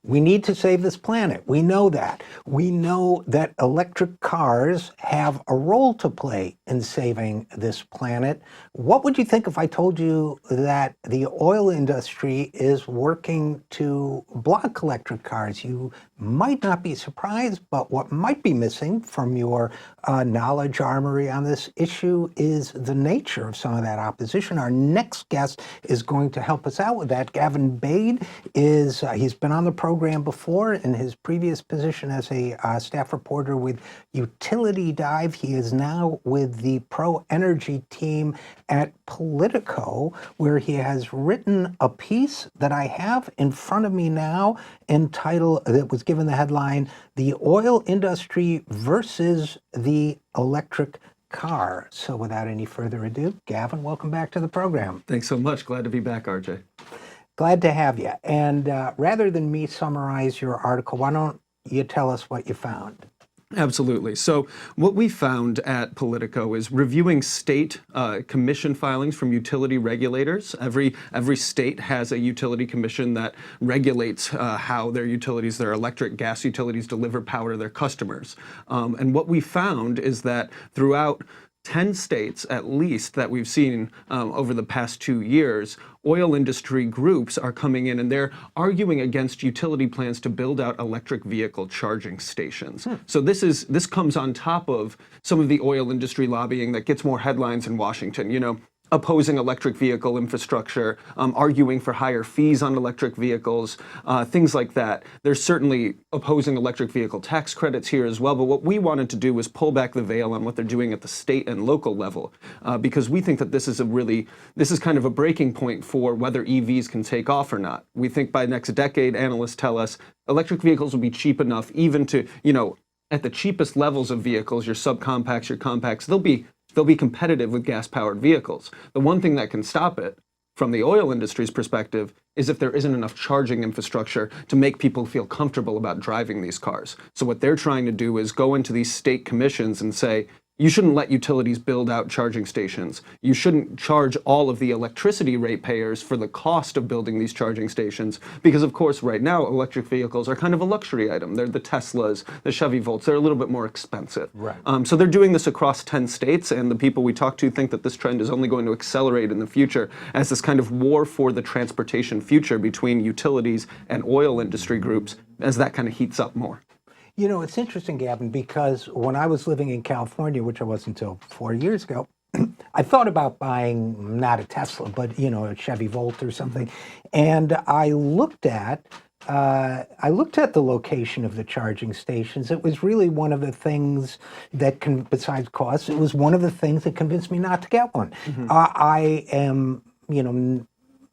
We need to save this planet. We know that. We know that electric cars have a role to play in saving this planet. What would you think if I told you that the oil industry is working to block electric cars? You might not be surprised, but what might be missing from your knowledge armory on this issue is the nature of some of that opposition. Our next guest is going to help us out with that. Gavin Bade he's been on the program before in his previous position as a staff reporter with Utility Dive. He is now with the pro-energy team at Politico, where he has written a piece that I have in front of me now entitled, that was given the headline, "The Oil Industry versus the Electric Car." So without any further ado, Gavin, welcome back to the program. Thanks so much. Glad to be back, RJ. Glad to have you. And rather than me summarize your article, why don't you tell us what you found? Absolutely. So what we found at Politico is reviewing state commission filings from utility regulators. Every state has a utility commission that regulates how their utilities, their electric, gas utilities, deliver power to their customers. And what we found is that throughout 10 states, at least, that we've seen over the past 2 years, oil industry groups are coming in and they're arguing against utility plans to build out electric vehicle charging stations. So this comes on top of some of the oil industry lobbying that gets more headlines in Washington. You know, opposing electric vehicle infrastructure, arguing for higher fees on electric vehicles, things like that. There's certainly opposing electric vehicle tax credits here as well, but what we wanted to do was pull back the veil on what they're doing at the state and local level, because we think that this is kind of a breaking point for whether EVs can take off or not. We think by next decade, analysts tell us, electric vehicles will be cheap enough even to, at the cheapest levels of vehicles, your subcompacts, your compacts, they'll be competitive with gas-powered vehicles. The one thing that can stop it, from the oil industry's perspective, is if there isn't enough charging infrastructure to make people feel comfortable about driving these cars. So what they're trying to do is go into these state commissions and say, you shouldn't let utilities build out charging stations. You shouldn't charge all of the electricity ratepayers for the cost of building these charging stations, because of course right now electric vehicles are kind of a luxury item. They're the Teslas, the Chevy Volts, they're a little bit more expensive. Right. So they're doing this across 10 states, and the people we talk to think that this trend is only going to accelerate in the future as this kind of war for the transportation future between utilities and oil industry groups, as that kind of heats up more. You know, it's interesting, Gavin, because when I was living in California, which I was until 4 years ago, I thought about buying not a Tesla, but a Chevy Volt or something. And I looked at the location of the charging stations. It was really one of the things that, besides cost, it was one of the things that convinced me not to get one. I am,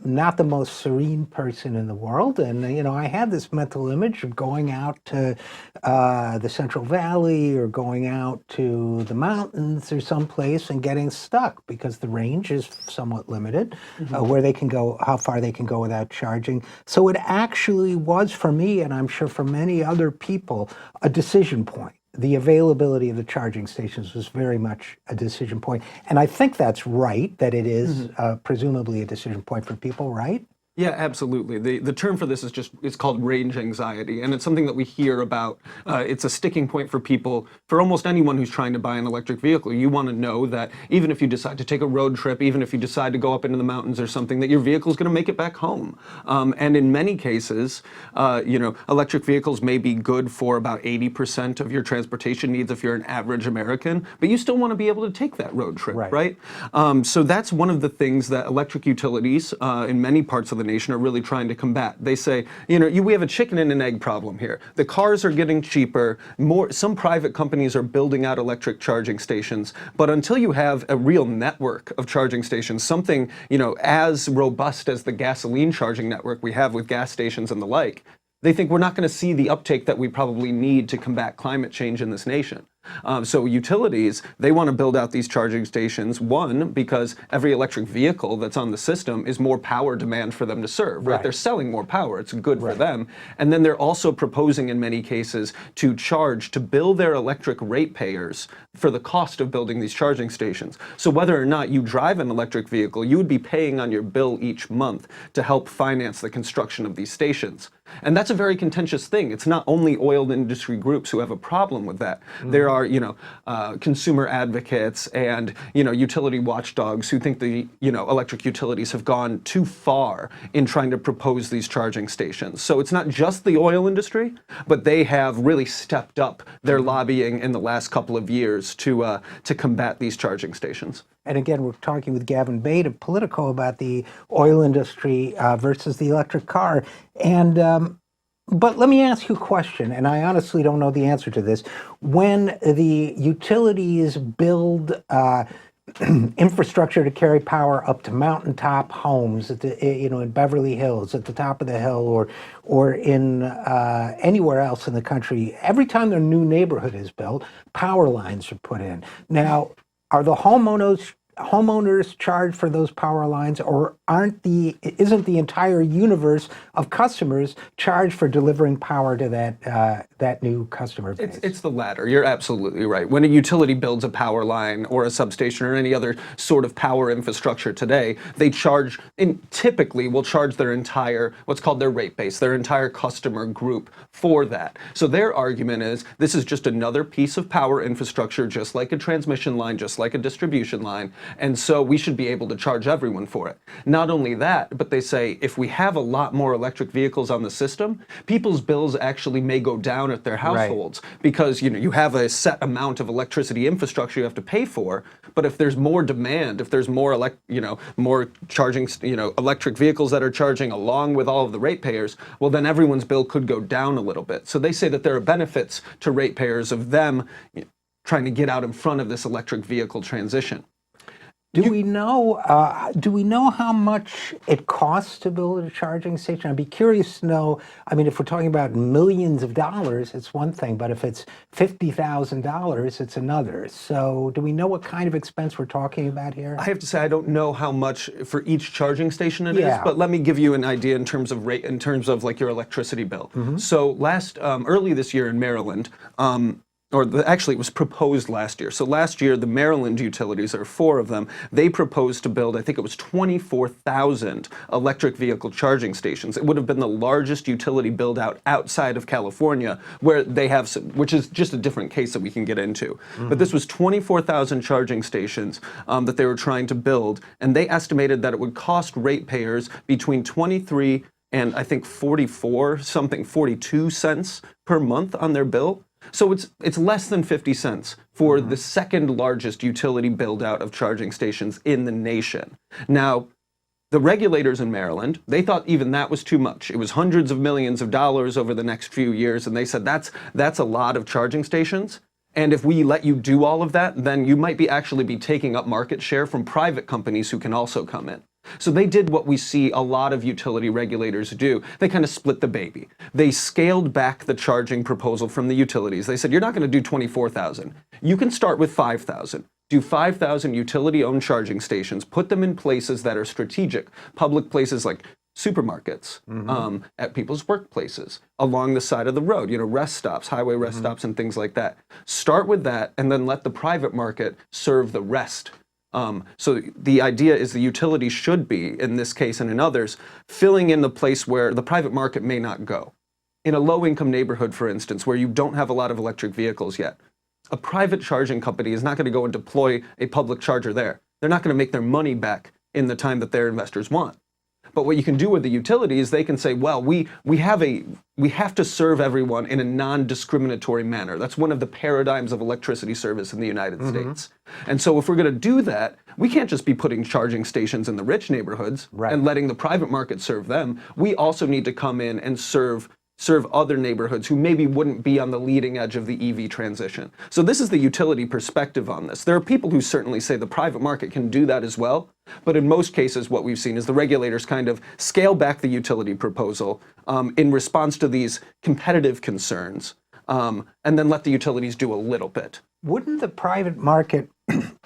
not the most serene person in the world. And, I had this mental image of going out to the Central Valley or going out to the mountains or someplace and getting stuck because the range is somewhat limited, where they can go, how far they can go without charging. So it actually was for me, and I'm sure for many other people, a decision point. The availability of the charging stations was very much a decision point. And I think that's right, that it is presumably a decision point for people, right? Yeah, absolutely. The term for this it's called range anxiety, and it's something that we hear about. It's a sticking point for people, for almost anyone who's trying to buy an electric vehicle. You want to know that even if you decide to take a road trip, even if you decide to go up into the mountains or something, that your vehicle is going to make it back home. And in many cases, electric vehicles may be good for about 80% of your transportation needs if you're an average American, but you still want to be able to take that road trip, right? So that's one of the things that electric utilities in many parts of the nation are really trying to combat. They say, we have a chicken and an egg problem here. The cars are getting cheaper. Some private companies are building out electric charging stations, but until you have a real network of charging stations, something, as robust as the gasoline charging network we have with gas stations and the like, they think we're not going to see the uptake that we probably need to combat climate change in this nation. So utilities, they want to build out these charging stations, one, because every electric vehicle that's on the system is more power demand for them to serve, right? They're selling more power, it's good for them. And then they're also proposing in many cases to bill their electric ratepayers for the cost of building these charging stations. So whether or not you drive an electric vehicle, you would be paying on your bill each month to help finance the construction of these stations. And that's a very contentious thing. It's not only oil industry groups who have a problem with that. There are, consumer advocates and, utility watchdogs who think the, electric utilities have gone too far in trying to propose these charging stations. So it's not just the oil industry, but they have really stepped up their lobbying in the last couple of years to combat these charging stations. And again, we're talking with Gavin Bade of Politico about the oil industry versus the electric car. And but let me ask you a question, and I honestly don't know the answer to this. When the utilities build infrastructure to carry power up to mountaintop homes at the, in Beverly Hills, at the top of the hill, or in anywhere else in the country, every time a new neighborhood is built, power lines are put in. Now, are the homeowners charged for those power lines, or isn't the entire universe of customers charged for delivering power to that new customer base? It's the latter. You're absolutely right. When a utility builds a power line or a substation or any other sort of power infrastructure today, they charge, and typically will charge their entire, what's called their rate base, their entire customer group for that. So their argument is this is just another piece of power infrastructure, just like a transmission line, just like a distribution line. And so we should be able to charge everyone for it. Not only that, but they say if we have a lot more electric vehicles on the system, people's bills actually may go down at their households because you have a set amount of electricity infrastructure you have to pay for. But if there's more demand, if there's more more charging, electric vehicles that are charging along with all of the ratepayers, well then everyone's bill could go down a little bit. So they say that there are benefits to ratepayers of them trying to get out in front of this electric vehicle transition. Do we know how much it costs to build a charging station? I'd be curious to know. I mean, if we're talking about millions of dollars, it's one thing, but if it's $50,000, it's another. So do we know what kind of expense we're talking about here? I have to say I don't know how much for each charging station it is, but let me give you an idea in terms of rate, in terms of like your electricity bill. So early this year in Maryland, actually it was proposed last year. So last year, the Maryland utilities, there are 4 of them, they proposed to build, I think it was 24,000 electric vehicle charging stations. It would have been the largest utility build out outside of California, where they have some, which is just a different case that we can get into. But this was 24,000 charging stations that they were trying to build, and they estimated that it would cost ratepayers between 23 and I think 42 cents per month on their bill. So it's less than 50 cents for the second largest utility build out of charging stations in the nation. Now, the regulators in Maryland, they thought even that was too much. It was hundreds of millions of dollars over the next few years, and they said that's a lot of charging stations. And if we let you do all of that, then you might actually be taking up market share from private companies who can also come in. So they did what we see a lot of utility regulators do. They kind of split the baby. They scaled back the charging proposal from the utilities. They said, you're not going to do 24,000. You can start with 5,000. Do 5,000 utility-owned charging stations. Put them in places that are strategic, public places like supermarkets, at people's workplaces, along the side of the road, rest stops, highway rest stops, and things like that. Start with that, and then let the private market serve the rest. So the idea is the utility should be, in this case and in others, filling in the place where the private market may not go. In a low-income neighborhood, for instance, where you don't have a lot of electric vehicles yet, a private charging company is not going to go and deploy a public charger there. They're not going to make their money back in the time that their investors want. But what you can do with the utility is they can say, well, we have to serve everyone in a non-discriminatory manner. That's one of the paradigms of electricity service in the United States. And so if we're going to do that, we can't just be putting charging stations in the rich neighborhoods and letting the private market serve them. We also need to come in and serve other neighborhoods who maybe wouldn't be on the leading edge of the EV transition. So this is the utility perspective on this. There are people who certainly say the private market can do that as well, but in most cases what we've seen is the regulators kind of scale back the utility proposal in response to these competitive concerns, and then let the utilities do a little bit. Wouldn't the private market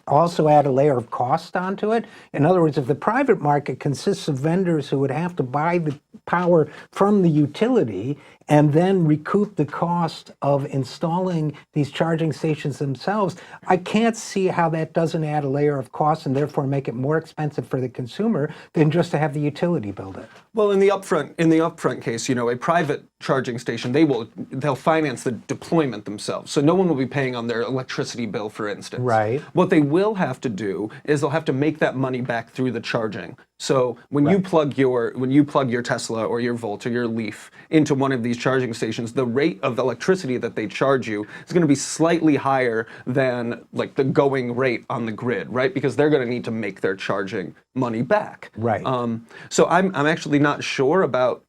also add a layer of cost onto it? In other words, if the private market consists of vendors who would have to buy the power from the utility and then recoup the cost of installing these charging stations themselves, I can't see how that doesn't add a layer of cost and therefore make it more expensive for the consumer than just to have the utility build it. Well, in the upfront case, a private charging station, they'll finance the deployment themselves. So no one will be paying on their electricity bill, for instance. Right. What they will have to do is they'll have to make that money back through the charging. So when you plug your Tesla or your Volt or your Leaf into one of these charging stations, the rate of electricity that they charge you is going to be slightly higher than like the going rate on the grid, right? Because they're going to need to make their charging money back. Right. So I'm actually not sure about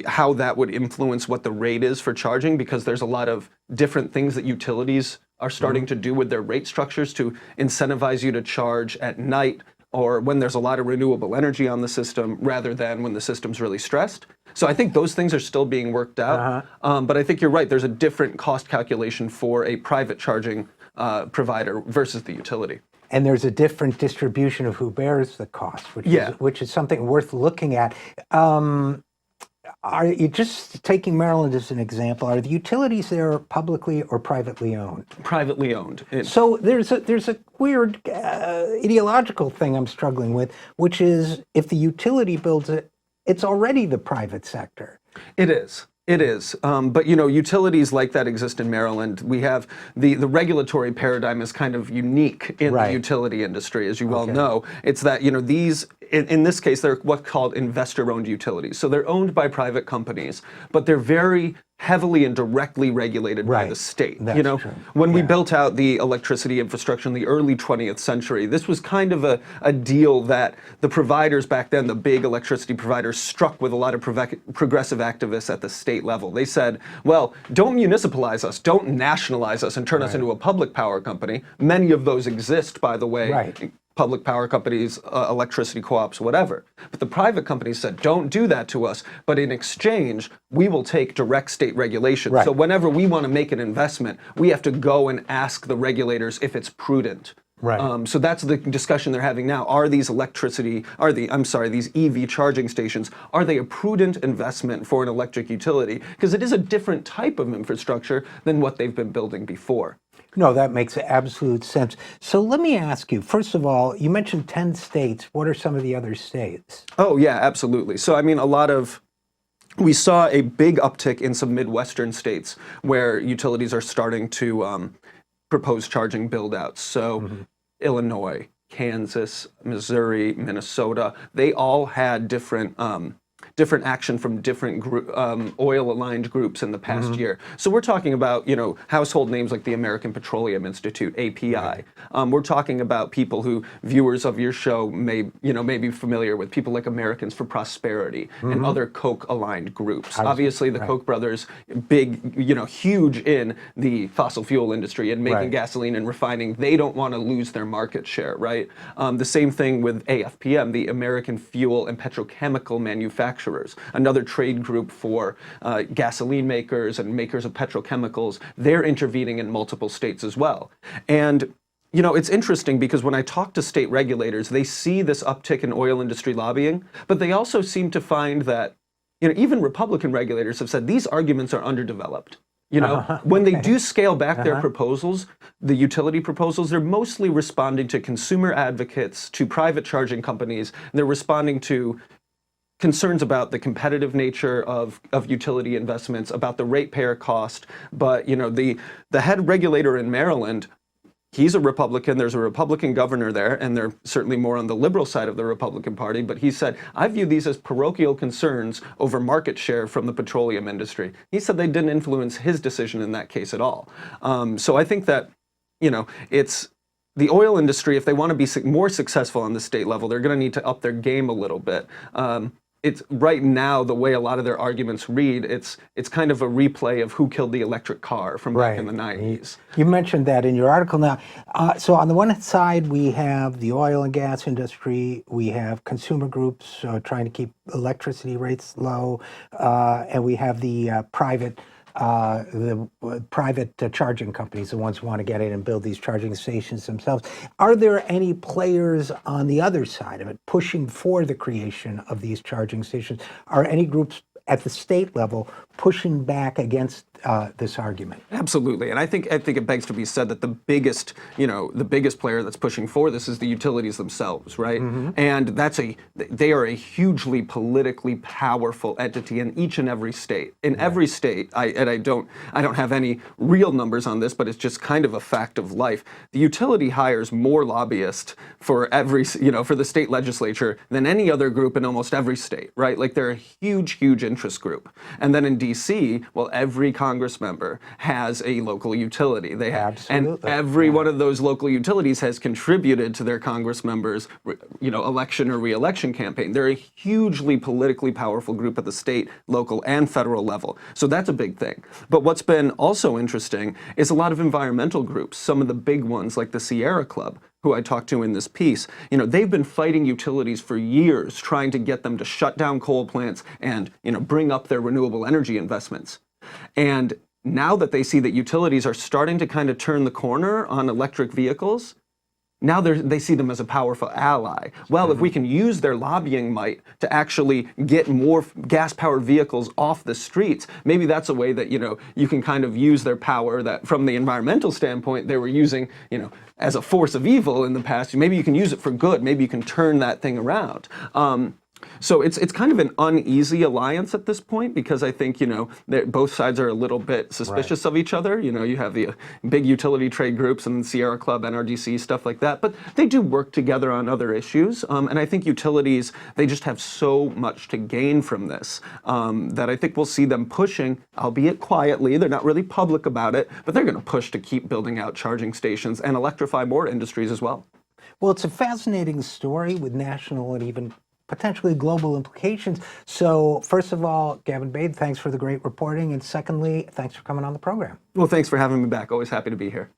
how that would influence what the rate is for charging, because there's a lot of different things that utilities are starting to do with their rate structures to incentivize you to charge at night or when there's a lot of renewable energy on the system rather than when the system's really stressed. So I think those things are still being worked out. But I think you're right. There's a different cost calculation for a private charging provider versus the utility. And there's a different distribution of who bears the cost, which is something worth looking at. Are you just taking Maryland as an example? Are the utilities there publicly or privately owned? Privately owned. So there's a weird ideological thing I'm struggling with, which is if the utility builds it, it's already the private sector. It is. It is. But, utilities like that exist in Maryland. We have the regulatory paradigm is kind of unique in the utility industry, as you well know. It's that, these, in this case, they're what's called investor-owned utilities. So they're owned by private companies, but they're very heavily and directly regulated by the state. That's true. When we built out the electricity infrastructure in the early 20th century, this was kind of a deal that the providers back then, the big electricity providers, struck with a lot of progressive activists at the state level. They said, well, don't municipalize us, don't nationalize us and turn us into a public power company. Many of those exist, by the way. Public power companies, electricity co-ops, whatever. But the private companies said, don't do that to us, but in exchange, we will take direct state regulation. So whenever we want to make an investment, we have to go and ask the regulators if it's prudent. So that's the discussion they're having now. Are these these EV charging stations, are they a prudent investment for an electric utility? Because it is a different type of infrastructure than what they've been building before. No, that makes absolute sense. So let me ask you, first of all, you mentioned 10 states. What are some of the other states? Oh, yeah, absolutely. So, we saw a big uptick in some Midwestern states where utilities are starting to propose charging build-outs. So Illinois, Kansas, Missouri, Minnesota, they all had different action from different oil-aligned groups in the past year. So we're talking about, household names like the American Petroleum Institute, API. We're talking about people who viewers of your show may be familiar with, people like Americans for Prosperity and other Koch-aligned groups. Obviously, the Koch brothers, big, huge in the fossil fuel industry and making gasoline and refining. They don't want to lose their market share, right? The same thing with AFPM, the American Fuel and Petrochemical Manufacturers, another trade group for gasoline makers and makers of petrochemicals. They're intervening in multiple states as well. And it's interesting because when I talk to state regulators, they see this uptick in oil industry lobbying, but they also seem to find that, even Republican regulators have said these arguments are underdeveloped. When they do scale back their proposals, the utility proposals, they're mostly responding to consumer advocates, to private charging companies, and they're responding to concerns about the competitive nature of utility investments, about the ratepayer cost. But the head regulator in Maryland, he's a Republican. There's a Republican governor there, and they're certainly more on the liberal side of the Republican Party. But he said, I view these as parochial concerns over market share from the petroleum industry. He said they didn't influence his decision in that case at all. So I think that, it's the oil industry, if they want to be more successful on the state level, they're going to need to up their game a little bit. It's right now, the way a lot of their arguments read, it's kind of a replay of who killed the electric car from back in the 90s. You mentioned that in your article now. So on the one side, we have the oil and gas industry, we have consumer groups trying to keep electricity rates low, and we have the private the private charging companies, the ones who want to get in and build these charging stations themselves. Are there any players on the other side of it pushing for the creation of these charging stations? Are any groups at the state level pushing back against this argument? Absolutely, and I think it begs to be said that the biggest player that's pushing for this is the utilities themselves, right? And they are a hugely politically powerful entity in each and every state. In every state, I don't have any real numbers on this, but it's just kind of a fact of life. The utility hires more lobbyists for for the state legislature than any other group in almost every state, right? Like they're a huge interest group. And then in DC, well, every Congress member has a local utility. They have, Absolutely. and every one of those local utilities has contributed to their Congress members, election or re-election campaign. They're a hugely politically powerful group at the state, local, and federal level. So that's a big thing. But what's been also interesting is a lot of environmental groups, some of the big ones like the Sierra Club, who I talked to in this piece, they've been fighting utilities for years, trying to get them to shut down coal plants and, bring up their renewable energy investments. And now that they see that utilities are starting to kind of turn the corner on electric vehicles, now they see them as a powerful ally. Well, if we can use their lobbying might to actually get more gas-powered vehicles off the streets, maybe that's a way that, you can kind of use their power that from the environmental standpoint they were using, as a force of evil in the past. Maybe you can use it for good. Maybe you can turn that thing around. So it's kind of an uneasy alliance at this point because I think, both sides are a little bit suspicious of each other. You have the big utility trade groups and Sierra Club, NRDC, stuff like that. But they do work together on other issues. And I think utilities, they just have so much to gain from this that I think we'll see them pushing, albeit quietly. They're not really public about it, but they're going to push to keep building out charging stations and electrify more industries as well. Well, it's a fascinating story with national and even potentially global implications. So first of all, Gavin Bade, thanks for the great reporting. And secondly, thanks for coming on the program. Well, thanks for having me back. Always happy to be here.